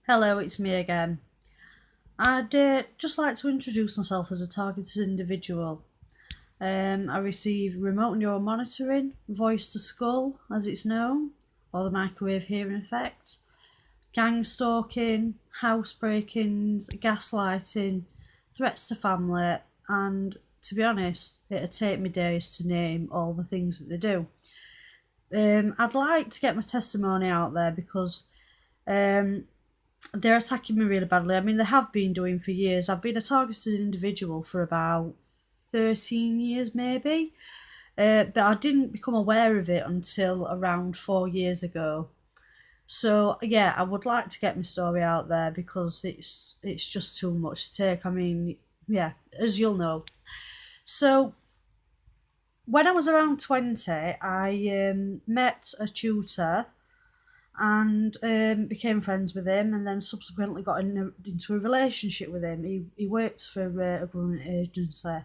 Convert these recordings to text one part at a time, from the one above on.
Hello, it's me again. I'd just like to introduce myself as a targeted individual. I receive remote neural monitoring, voice to skull, as it's known, or the microwave hearing effect, gang stalking, house break-ins, gaslighting, threats to family, and to be honest, it'd take me days to name all the things that they do. I'd like to get my testimony out there because um, they're attacking me really badly. I mean, they have been doing for years. I've been a targeted individual for about 13 years, maybe, but I didn't become aware of it until around 4 years ago. So yeah, I would like to get my story out there because it's just too much to take. I mean, yeah, as you'll know. So when I was around 20, I met a tutor and became friends with him, and then subsequently got into a relationship with him. He worked for a government agency,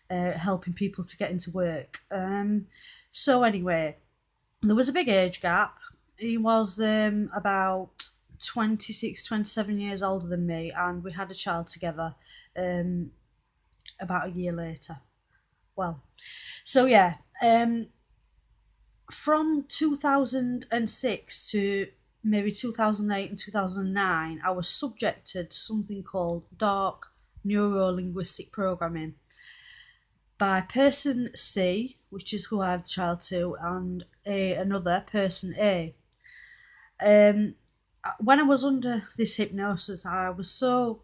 helping people to get into work. So anyway, there was a big age gap. He was about 26, 27 years older than me, and we had a child together um, about a year later. Well, so yeah, from 2006 to maybe 2008 and 2009, I was subjected to something called dark neuro linguistic programming by person C, which is who I had a child to, and another person A. Um, when I was under this hypnosis, I was so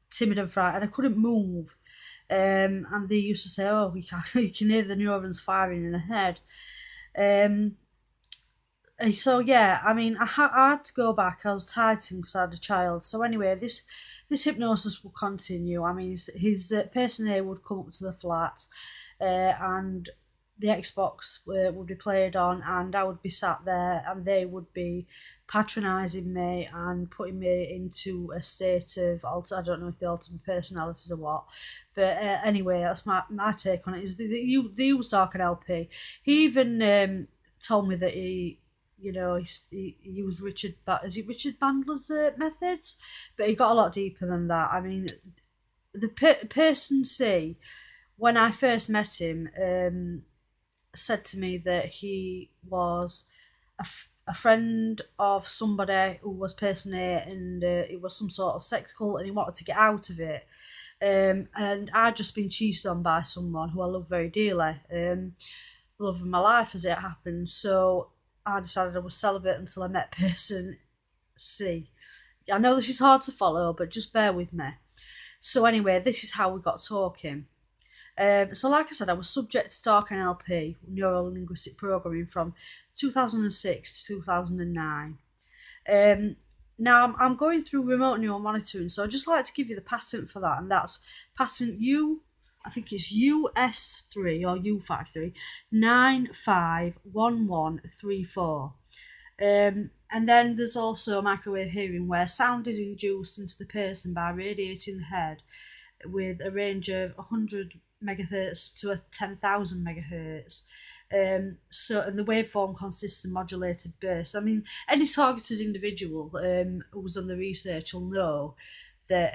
timid and frightened, I couldn't move. And they used to say, "Oh, you can hear the neurons firing in the head." Um, so yeah, I mean, I had to go back. I was tied to him because I had a child. So anyway, this hypnosis will continue. I mean, his person A would come up to the flat, and the Xbox would be played on, and I would be sat there, and they would be patronising me and putting me into a state of I don't know if they alter my personalities or what, but anyway, that's my take on it. Is they use Dark and LP. He even told me that he used is it Richard Bandler's methods, but he got a lot deeper than that. I mean, the person C, when I first met him, said to me that he was a friend of somebody who was person A, and it was some sort of sex cult, and he wanted to get out of it. And I'd just been cheated on by someone who I love very dearly, love of my life as it happened. So I decided I was celibate until I met person C. I know this is hard to follow, but just bear with me. So anyway, this is how we got talking. So like I said, I was subject to Dark NLP, Neuro Linguistic Programming, from 2006 to 2009. Now I'm going through remote neural monitoring, so I'd just like to give you the patent for that, and that's patent I think it's US3 or U53 951134. And then there's also microwave hearing, where sound is induced into the person by radiating the head with a range of 100 megahertz to a 10,000 megahertz. And the waveform consists of modulated bursts. I mean, any targeted individual who's done the research will know that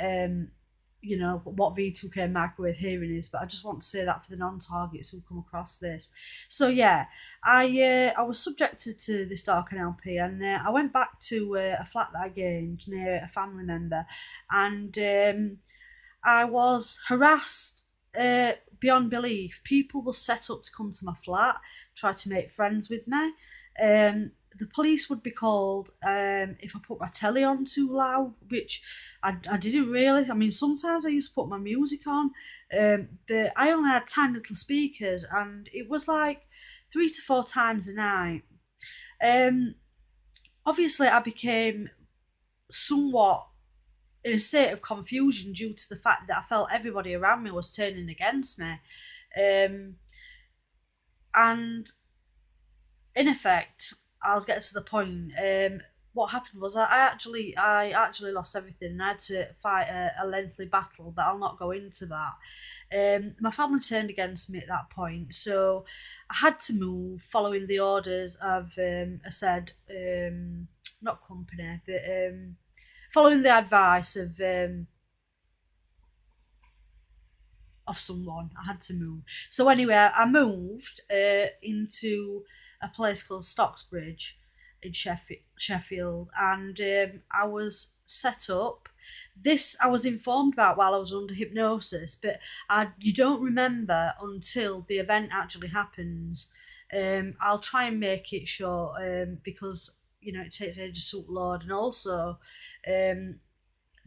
what V2K microwave hearing is, but I just want to say that for the non-targets who come across this. So yeah, I was subjected to this dark NLP, and I went back to a flat that I gained near a family member, and I was harassed beyond belief. People were set up to come to my flat, try to make friends with me. The police would be called if I put my telly on too loud, which I didn't really. I mean, sometimes I used to put my music on, but I only had tiny little speakers, and it was like 3 to 4 times a night. Um, Obviously, I became somewhat in a state of confusion due to the fact that I felt everybody around me was turning against me. Um, and in effect, I'll get to the point. What happened was I actually lost everything, and I had to fight a lengthy battle, but I'll not go into that. My family turned against me at that point, so I had to move following the orders of a said not company, but following the advice of someone, I had to move. So anyway, I moved into a place called Stocksbridge in Sheffield, and I was set up. This I was informed about while I was under hypnosis, but you don't remember until the event actually happens. I'll try and make it short because it takes ages to upload, and also um,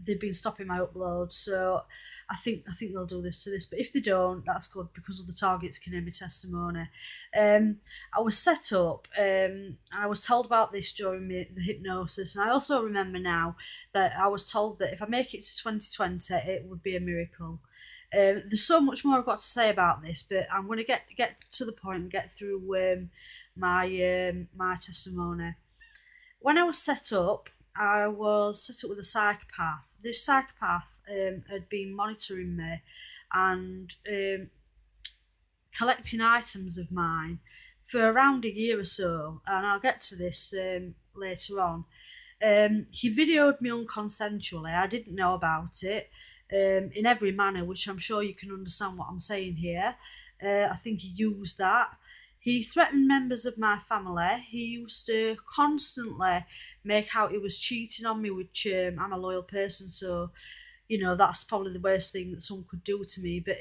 they've been stopping my uploads, so I think they'll do this to this. But if they don't, that's good because other targets can hear my testimony. I was set up. I was told about this during the hypnosis, and I also remember now that I was told that if I make it to 2020, it would be a miracle. There's so much more I've got to say about this, but I'm going to get to the point and get through my testimony. When I was set up, I was set up with a psychopath. This psychopath had been monitoring me and collecting items of mine for around a year or so, and I'll get to this later on. He videoed me unconsensually. I didn't know about it in every manner, which I'm sure you can understand what I'm saying here. I think he used that. He threatened members of my family. He used to constantly make out he was cheating on me, which I'm a loyal person, so that's probably the worst thing that someone could do to me. But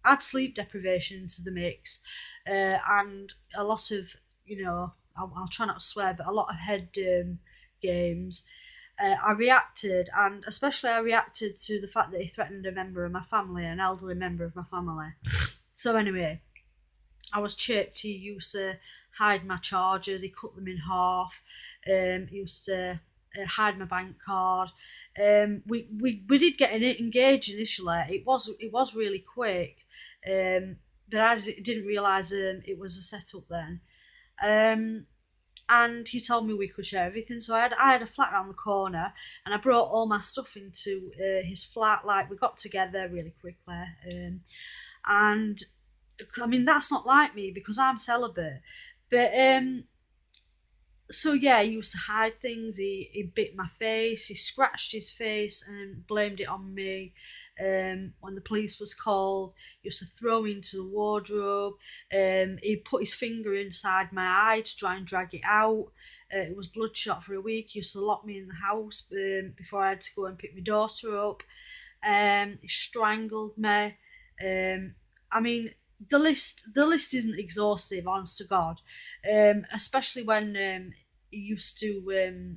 add sleep deprivation into the mix, and a lot of I'll try not to swear, but a lot of head games. I reacted, and especially I reacted to the fact that he threatened a member of my family, an elderly member of my family. So anyway, I was chipped. He used to hide my chargers. He cut them in half. He used to hide my bank card. We did get engaged initially. It was really quick, but I didn't realise it was a setup then. And he told me we could share everything. So I had a flat around the corner, and I brought all my stuff into his flat. Like, we got together really quickly, and I mean, that's not like me because I'm celibate. But so yeah, he used to hide things. He bit my face. He scratched his face and blamed it on me. When the police was called, he used to throw me into the wardrobe. He put his finger inside my eye to try and drag it out. It was bloodshot for a week. He used to lock me in the house before I had to go and pick my daughter up. He strangled me. I mean, the list isn't exhaustive, honest to God. Especially when he used to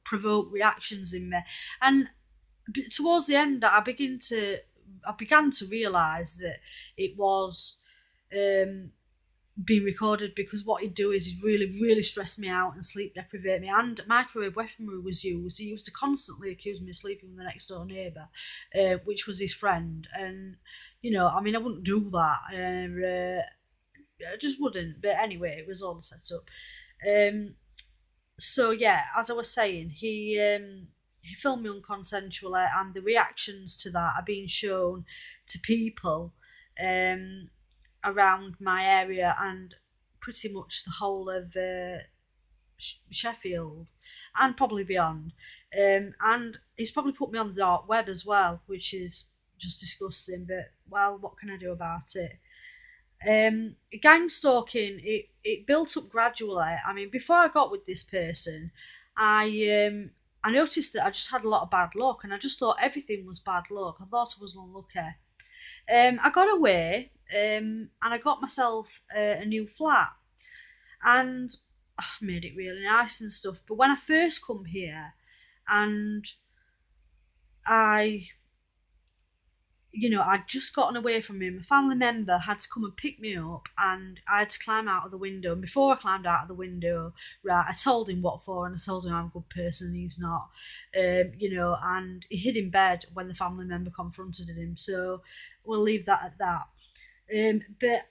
provoke reactions in me. And towards the end, I began to realise that it was being recorded, because what he'd do is he'd really, really stress me out and sleep deprivate me, and microwave weaponry was used. He used to constantly accuse me of sleeping with the next door neighbour, which was his friend. And I mean, I wouldn't do that. I just wouldn't. But anyway, it was all set up. So yeah, as I was saying, he filmed me unconsensually, and the reactions to that are being shown to people around my area and pretty much the whole of Sheffield and probably beyond. And he's probably put me on the dark web as well, which is just disgusting. But well, what can I do about it? Gang stalking, it built up gradually. I mean, before I got with this person, I noticed that I just had a lot of bad luck, and I just thought everything was bad luck. I thought I was unlucky. I got away, and I got myself a new flat, and I made it really nice and stuff. But when I first come here, and I I'd just gotten away from him. A family member had to come and pick me up, and I had to climb out of the window. And before I climbed out of the window, right, I told him what for, and I told him I'm a good person, and he's not. And he hid in bed when the family member confronted him. So we'll leave that at that. But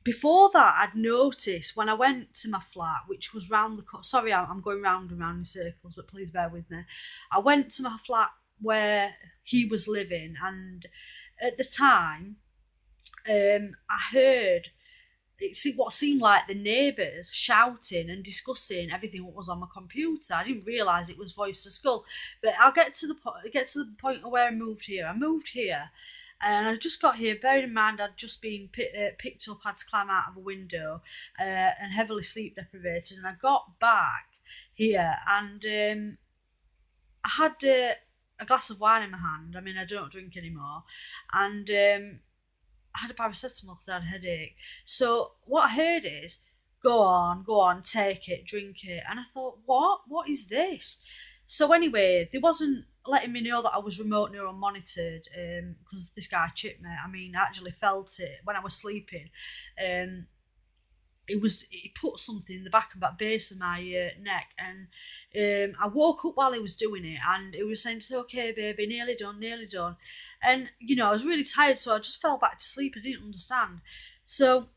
before that, I'd noticed when I went to my flat, which was round the sorry, I'm going round and round in circles, but please bear with me. I went to my flat where he was living, and at the time, I heard what seemed like the neighbours shouting and discussing everything what was on my computer. I didn't realise it was voice to skull. But I'll get to the point of where I moved here. I moved here, and I just got here. Bearing in mind, I'd just been picked up, had to climb out of a window, and heavily sleep deprivated. And I got back here, and I had a glass of wine in my hand. I mean, I don't drink anymore, and I had a paracetamol because I had a headache. So what I heard is, go on, take it, drink it. And I thought, what? What is this? So anyway, they wasn't letting me know that I was remote neuron monitored because this guy chipped me. I mean, I actually felt it when I was sleeping. Um, he put something in the back of that base of my neck, and I woke up while he was doing it, and he was saying, "It's okay, baby, nearly done, nearly done." And I was really tired, so I just fell back to sleep. I didn't understand. So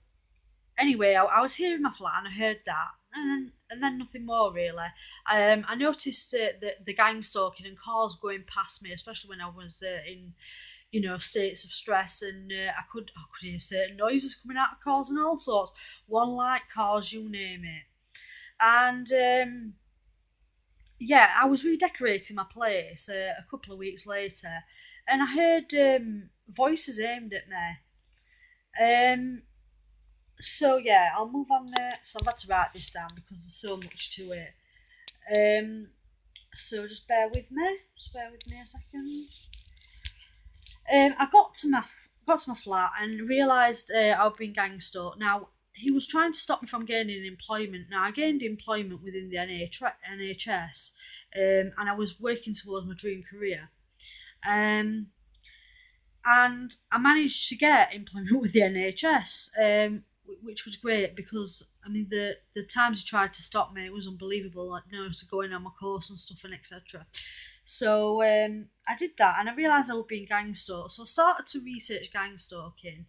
anyway, I was here in my flat, and I heard that, and then nothing more really. I noticed the gang stalking and cars going past me, especially when I was in states of stress, and I could hear certain noises coming out of cars and all sorts. One light cars, you name it. And yeah, I was redecorating my place a couple of weeks later, and I heard voices aimed at me. Um, so yeah, I'll move on. So I've had to write this down because there's so much to it. Um, so just bear with me. Just bear with me a second. I got to my flat and realised I'd been gang stalked. Now he was trying to stop me from gaining employment. Now I gained employment within the NHS, and I was working towards my dream career. Um, and I managed to get employment with the NHS, which was great because I mean the times he tried to stop me, it was unbelievable. Like to go in on my course and stuff and etc. So I did that, and I realised I was being gang stalked. So I started to research gang stalking,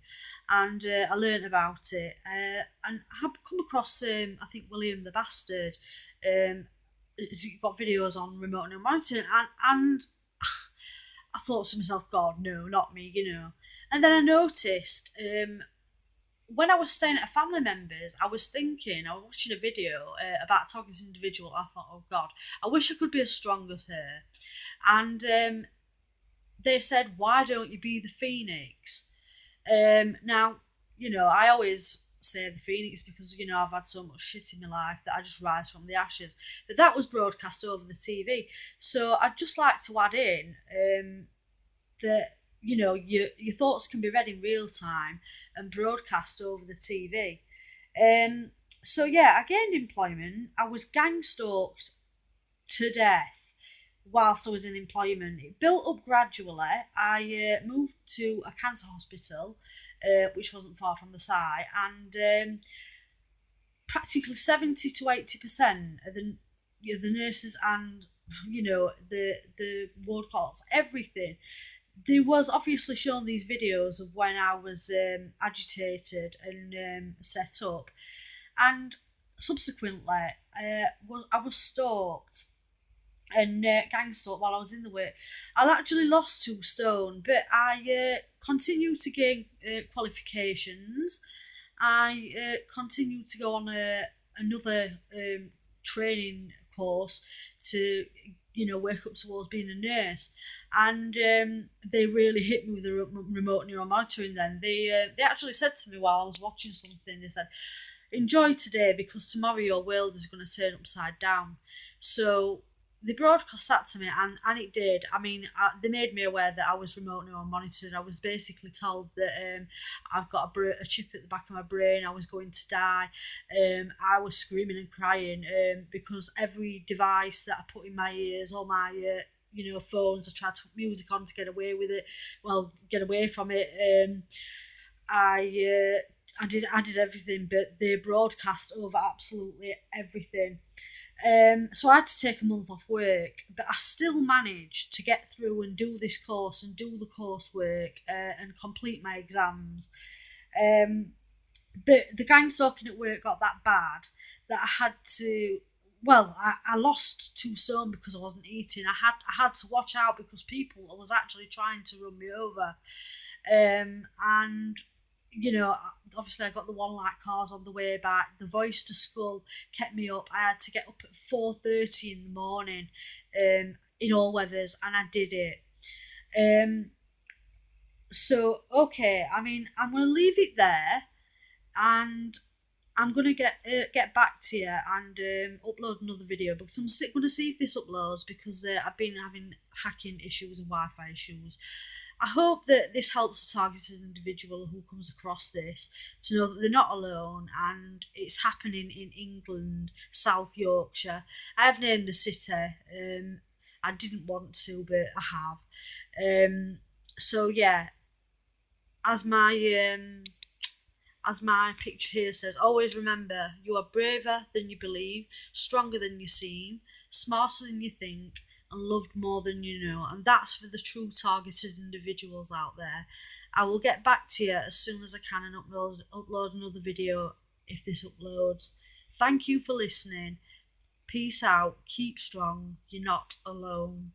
and I learned about it. And I have come across, I think William the Bastard. He's got videos on remote monitoring, and I thought to myself, God, no, not me. And then I noticed when I was staying at a family member's, I was watching a video about talking to this individual. I thought, oh God, I wish I could be as strong as her. And they said, why don't you be the phoenix? Now, I always say the phoenix because, I've had so much shit in my life that I just rise from the ashes. But that was broadcast over the TV. So I'd just like to add in that, your thoughts can be read in real time and broadcast over the TV. So yeah, I gained employment. I was gang stalked to death whilst I was in employment. It built up gradually. I moved to a cancer hospital, which wasn't far from the site, and practically 70 to 80% of the nurses and the ward clerks, everything. There was obviously shown these videos of when I was agitated and set up, and subsequently I was stalked and gang stalked while I was in the work. I actually lost 2 stone, but I continued to gain qualifications. I continued to go on another training course to work up towards being a nurse, and they really hit me with the remote neural monitoring. Then they actually said to me while I was watching something, they said, enjoy today because tomorrow your world is going to turn upside down. So they broadcast that to me, and it did. I mean, they made me aware that I was remote neuron monitored. I was basically told that I've got a chip at the back of my brain. I was going to die. I was screaming and crying because every device that I put in my ears, all my phones, I tried to put music on to get away with it. Well, get away from it. I did everything, but they broadcast over absolutely everything. So I had to take a month off work, but I still managed to get through and do this course and do the coursework and complete my exams. But the gang stalking at work got that bad that I had to. Well, I lost 2 stone because I wasn't eating. I had to watch out because people was actually trying to run me over, and you know, obviously I got the one light cars on the way back. The voice to skull kept me up. I had to get up at 4:30 in the morning, in all weathers, and I did it. Um, so okay, I mean, I'm gonna leave it there, and I'm gonna get back to you and upload another video because I'm gonna see if this uploads because I've been having hacking issues and Wi-Fi issues. I hope that this helps a targeted individual who comes across this to know that they're not alone and it's happening in England, South Yorkshire. I have named the city. I didn't want to, but I have. So yeah, as my as my picture here says, always remember you are braver than you believe, stronger than you seem, smarter than you think, and loved more than you know. And that's for the true targeted individuals out there. I will get back to you as soon as I can and upload another video if this uploads. Thank you for listening. Peace out. Keep strong. You're not alone.